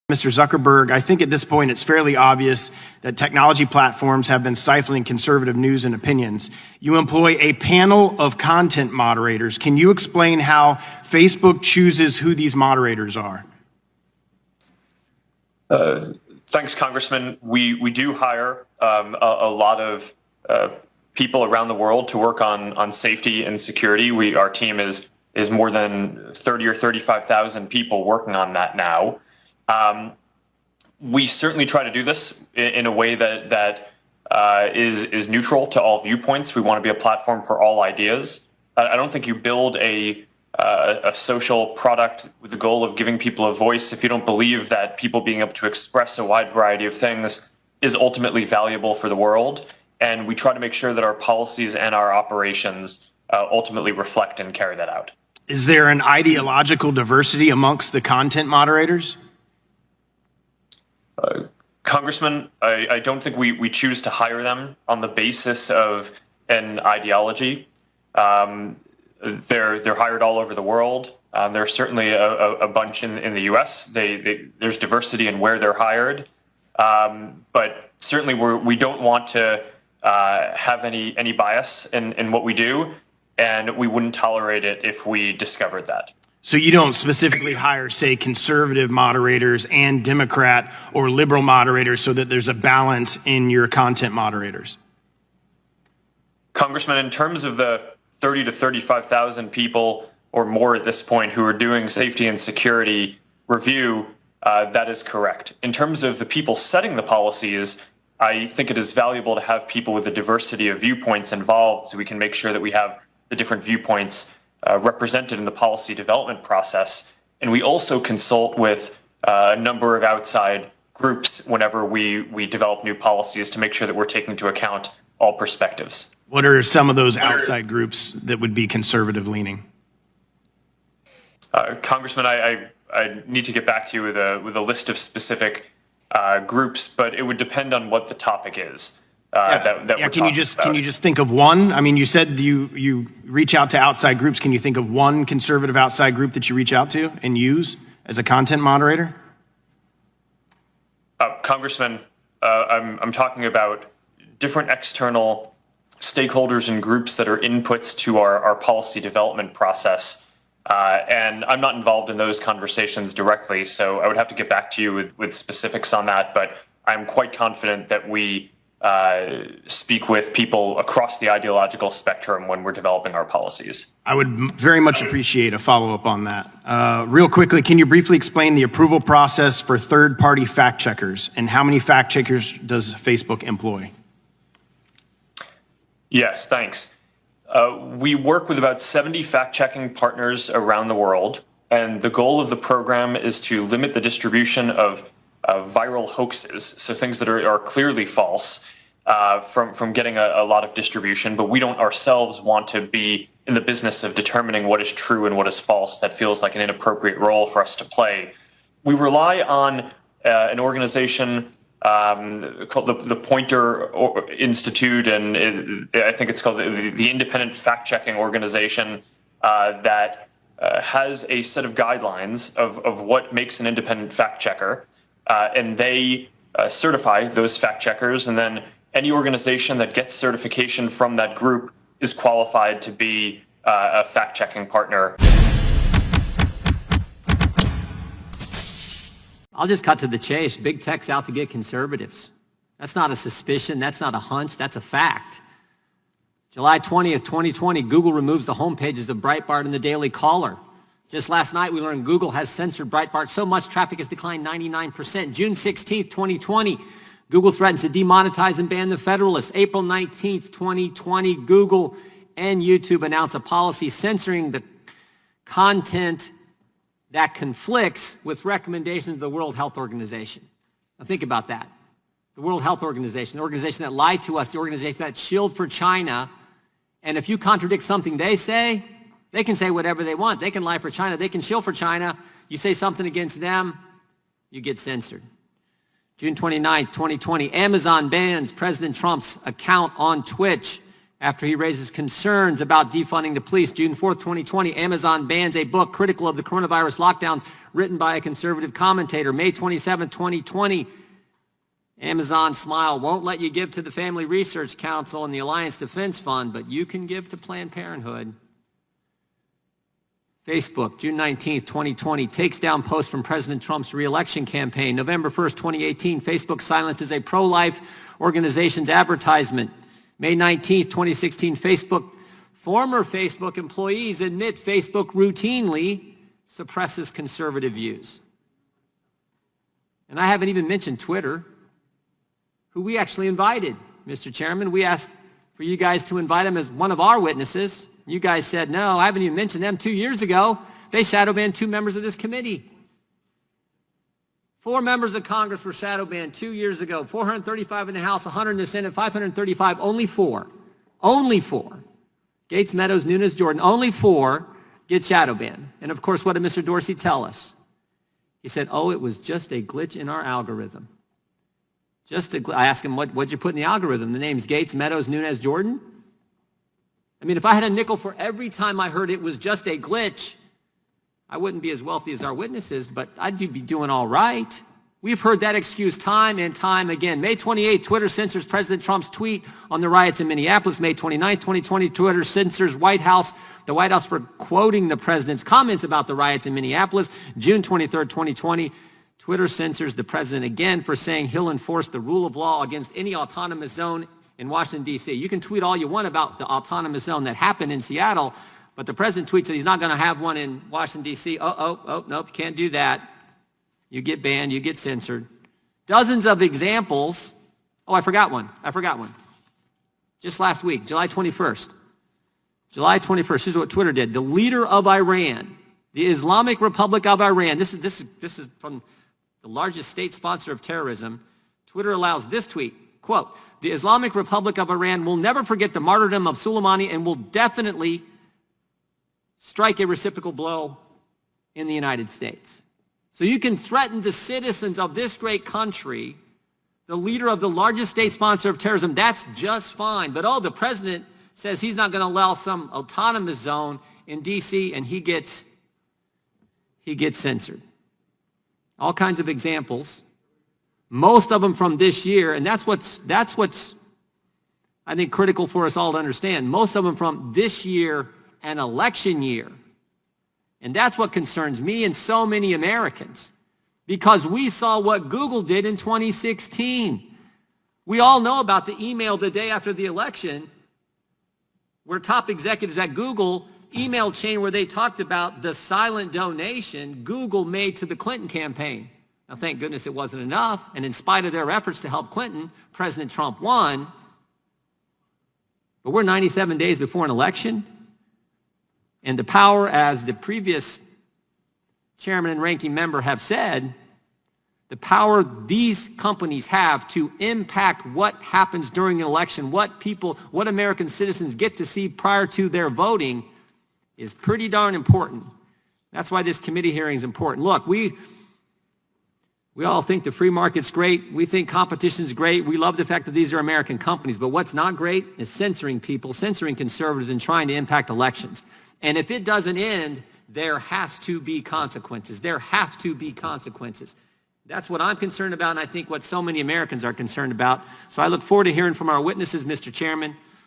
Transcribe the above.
Mr. Zuckerberg, I think at this point it's fairly obvious that technology platforms have been stifling conservative news and opinions. You employ a panel of content moderators. Can you explain how Facebook chooses who these moderators are? Thanks, Congressman. We do hire a lot of people around the world to work on safety and security. Our team is more than 30 or 35,000 people working on that now. We certainly try to do this in a way that is neutral to all viewpoints. We want to be a platform for all ideas. I don't think you build a social product with the goal of giving people a voice if you don't believe that people being able to express a wide variety of things is ultimately valuable for the world. And we try to make sure that our policies and our operations ultimately reflect and carry that out. Is there an ideological diversity amongst the content moderators? Congressman, I don't think we choose to hire them on the basis of an ideology. They're hired all over the world. There's certainly a bunch in the U.S. There's diversity in where they're hired, but certainly we don't want to have any bias in what we do, and we wouldn't tolerate it if we discovered that. So you don't specifically hire, say, conservative moderators and Democrat or liberal moderators so that there's a balance in your content moderators? Congressman, in terms of the 30 to 35,000 people or more at this point who are doing safety and security review, that is correct. In terms of the people setting the policies, I think it is valuable to have people with a diversity of viewpoints involved so we can make sure that we have the different viewpoints represented in the policy development process. And we also consult with a number of outside groups whenever we develop new policies to make sure that we're taking into account all perspectives. What are some of those outside groups that would be conservative leaning? Congressman, I need to get back to you with a list of specific groups, but it would depend on what the topic is. Can you just think of one? I mean, you said you reach out to outside groups. Can you think of one conservative outside group that you reach out to and use as a content moderator? Congressman, I'm talking about different external stakeholders and groups that are inputs to our policy development process. And I'm not involved in those conversations directly, so I would have to get back to you with specifics on that. But I'm quite confident that we speak with people across the ideological spectrum when we're developing our policies. I would very much appreciate a follow-up on that. Real quickly, can you briefly explain the approval process for third-party fact checkers and how many fact checkers does Facebook employ? Yes, thanks. We work with about 70 fact-checking partners around the world, and the goal of the program is to limit the distribution of viral hoaxes, so things that are clearly false, from getting a lot of distribution. But we don't ourselves want to be in the business of determining what is true and what is false. That feels like an inappropriate role for us to play. We rely on an organization called the Pointer Institute, and I think it's called the Independent Fact-Checking Organization, that has a set of guidelines of what makes an independent fact-checker. And they certify those fact checkers, and then any organization that gets certification from that group is qualified to be a fact-checking partner. I'll just cut to the chase. Big tech's out to get conservatives. That's not a suspicion. That's not a hunch. That's a fact. July 20th, 2020, Google removes the homepages of Breitbart and the Daily Caller. Just last night, we learned Google has censored Breitbart so much traffic has declined 99%. June 16th, 2020, Google threatens to demonetize and ban the Federalist. April 19th, 2020, Google and YouTube announce a policy censoring the content that conflicts with recommendations of the World Health Organization. Now think about that. The World Health Organization, the organization that lied to us, the organization that shilled for China. And if you contradict something they say, they can say whatever they want. They can lie for China. They can shill for China. You say something against them, you get censored. June 29th, 2020, Amazon bans President Trump's account on Twitch. after he raises concerns about defunding the police. June 4th, 2020, Amazon bans a book critical of the coronavirus lockdowns written by a conservative commentator. May 27th, 2020, Amazon Smile won't let you give to the Family Research Council and the Alliance Defense Fund, but you can give to Planned Parenthood. Facebook, June 19th, 2020, takes down post from President Trump's re-election campaign. November 1st, 2018, Facebook silences a pro-life organization's advertisement. May 19th, 2016, former Facebook employees admit Facebook routinely suppresses conservative views. And I haven't even mentioned Twitter, who we actually invited, Mr. Chairman. We asked for you guys to invite them as one of our witnesses. You guys said no. I haven't even mentioned them. 2 years ago, they shadow banned 2 members of this committee. 4 members of Congress were shadow banned 2 years ago. 435 in the House, 100 in the Senate, 535, only 4. Only 4. Gates, Meadows, Nunes, Jordan, only 4 get shadow banned. And of course, what did Mr. Dorsey tell us? He said, oh, it was just a glitch in our algorithm. I asked him, what'd you put in the algorithm? The names Gates, Meadows, Nunes, Jordan? I mean, if I had a nickel for every time I heard it was just a glitch, I wouldn't be as wealthy as our witnesses, but I'd be doing all right. We've heard that excuse time and time again. May 28th, Twitter censors President Trump's tweet on the riots in Minneapolis. May 29th, 2020, Twitter censors the White House for quoting the president's comments about the riots in Minneapolis. June 23rd, 2020, Twitter censors the president again for saying he'll enforce the rule of law against any autonomous zone in Washington, D.C. You can tweet all you want about the autonomous zone that happened in Seattle, but the president tweets that he's not going to have one in Washington, D.C. Nope, you can't do that. You get banned, you get censored. Dozens of examples. Oh, I forgot one. Just last week, July 21st. Here's what Twitter did. The leader of Iran, the Islamic Republic of Iran, this is from the largest state sponsor of terrorism. Twitter allows this tweet, quote, the Islamic Republic of Iran will never forget the martyrdom of Soleimani and will definitely strike a reciprocal blow in the United States. So you can threaten the citizens of this great country, the leader of the largest state sponsor of terrorism. That's just fine. But the president says he's not going to allow some autonomous zone in D.C. and he gets censored. All kinds of examples. Most of them from this year, and that's what's I think critical for us all to understand. Most of them from this year and election year. And that's what concerns me and so many Americans, because we saw what Google did in 2016. We all know about the email the day after the election where top executives at Google email chain where they talked about the silent donation Google made to the Clinton campaign. Now, thank goodness it wasn't enough. And in spite of their efforts to help Clinton, President Trump won. But we're 97 days before an election. And the power, as the previous chairman and ranking member have said, the power these companies have to impact what happens during an election, what American citizens get to see prior to their voting is pretty darn important. That's why this committee hearing is important. Look, we all think the free market's great. We think competition's great. We love the fact that these are American companies. But what's not great is censoring people, censoring conservatives, and trying to impact elections. And if it doesn't end, there has to be consequences. There have to be consequences. That's what I'm concerned about, and I think what so many Americans are concerned about. So I look forward to hearing from our witnesses, Mr. Chairman.